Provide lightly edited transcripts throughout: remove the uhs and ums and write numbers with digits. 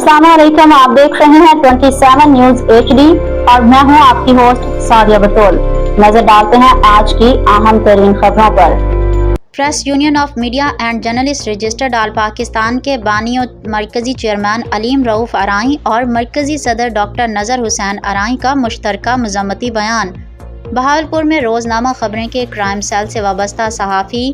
अस्सलामुअलैकुम, आप देख रहे हैं 27 न्यूज HD और मैं हूं आपकी होस्ट सादिया बतौल। नजर डालते हैं आज की अहम तरीन खबरों पर। Press union of media and journalist registered all Pakistan के बानी और मरकजी चेयरमैन अलीम रऊफ अराई और मरकजी सदर डॉक्टर नजर हुसैन अराई का मुश्तरका मजम्मती बयान। बहावलपुर में रोजनामा खबरें के क्राइम सेल से वाबस्ता सहाफ़ी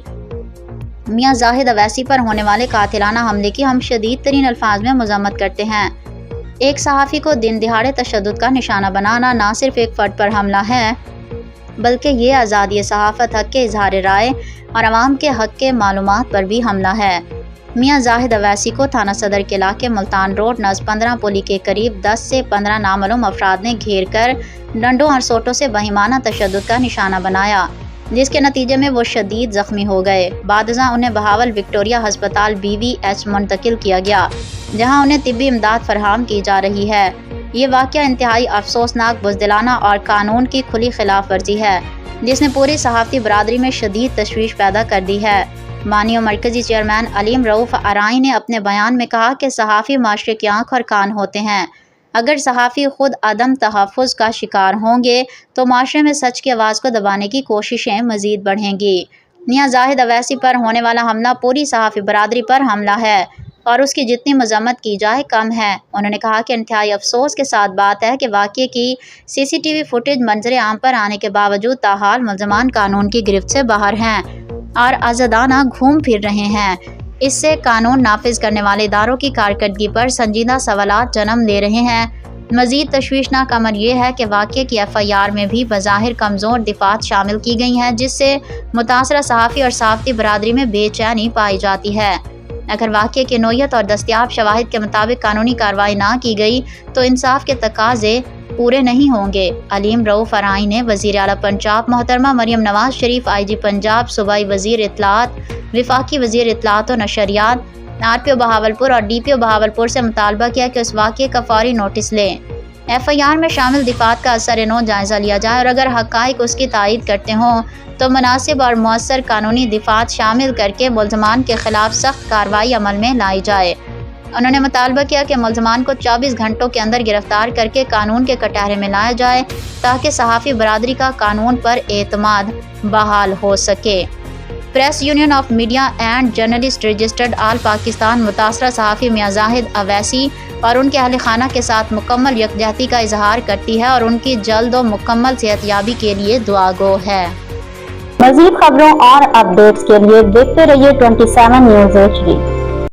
मियां जाहिद अवैसी पर होने वाले कातिलाना हमले की हम शदीद तरीन अल्फाज में मजम्मत करते हैं। एक सहाफ़ी को दिन दिहाड़े तशद्दुद का निशाना बनाना ना सिर्फ एक फ़र्द पर हमला है, बल्कि ये आज़ादी सहाफ़त, हक़ के इज़हार राय और आवाम के हक़ के मालूमात पर भी हमला है। मियां जाहिद अवैसी को थाना सदर के इलाके मुल्तान रोड नज़ 15 पुली के करीब 10 से 15 नामालूम अफराद ने घेर कर डंडों और सोटों से बहिमाना तशद्दुद का निशाना बनाया, जिसके नतीजे में वो शदीद ज़ख्मी हो गए। बादशाह उन्हें बहावल विक्टोरिया हस्पताल BVH मुंतकिल किया गया, जहां उन्हें तिब्बी इमदाद फराहम की जा रही है। ये वाक़या इंतहाई अफसोसनाक, बुज़दिलाना और कानून की खुली खिलाफ वर्जी है, जिसने पूरी सहाफ़ती बरादरी में शदीद तशवीश पैदा कर दी है। बानी और मरकजी चेयरमैन अलीम रऊफ अराई ने अपने बयान में कहा कि सहाफ़ी माशरे की आँख और कान होते हैं। अगर सहाफ़ी खुद अदम तहफ़्फ़ुज़ का शिकार होंगे तो माशरे में सच की आवाज़ को दबाने की कोशिशें मज़ीद बढ़ेंगी। मियां जाहिद अवैसी पर होने वाला हमला पूरी सहाफ़ी बरादरी पर हमला है और उसकी जितनी मज़म्मत की जाए कम है। उन्होंने कहा कि इंतहाई अफसोस के साथ बात है कि वाक़ये की CCTV फुटेज मंजर आम पर आने के बावजूद ताहाल मुल्ज़मान कानून की गिरफ्त से बाहर हैं और आज़ादाना घूम फिर रहे हैं। इससे कानून नाफिज करने वाले इदारों की कारकर्दगी पर संजीदा सवालात जन्म ले रहे हैं। मज़ीद तशवीशनाक अमर यह है कि वाक़ये की FIR में भी बज़ाहिर कमज़ोर दिफ़ात शामिल की गई हैं, जिससे मुतासरा सहाफ़ी और सहाफ़ती बरादरी में बेचैनी पाई जाती है। अगर वाक़ये की नोयत और दस्तयाब शवाहिद के मुताबिक कानूनी कार्रवाई ना की गई तो इंसाफ के तकाज़े पूरे नहीं होंगे। अलीम रऊफ अराई ने वज़ीर आला पंजाब मोहतरमा मरियम नवाज शरीफ, IG पंजाब, सूबाई वज़ीर इत्तलात, विफाकी वज़ीर इत्तलात और नशरियात, RPO बहावलपुर और DPO बहावलपुर से मुतालबा किया कि उस वाक़ये का फौरी नोटिस लें। FIR में शामिल दिफ़ात का असर-ए-नौ जायज़ा लिया जाए और अगर हक़ाइक़ उसकी तायीद करते हों तो मुनासिब और मुअस्सर कानूनी दिफ़ात शामिल करके मुल्ज़मान के ख़िलाफ़ सख्त कार्रवाई अमल में लाई जाए। उन्होंने मुतालबा किया कि मुल्ज़मान को 24 घंटों के अंदर गिरफ्तार करके कानून के कटहरे में लाया जाए ताकि सहाफ़ी बरादरी का कानून पर एतमाद बहाल हो सके। Press union of media and journalist registered all Pakistan मुतासरा सहाफ़ी मियां जाहिद अवैसी और उनके अहल खाना के साथ मुकम्मल यकजहती का इजहार करती है और उनकी जल्द और मुकम्मल सेहतयाबी के लिए दुआ गो है। मज़ीद खबरों और अपडेट्स के लिए देखते रहिए 27 न्यूज HD।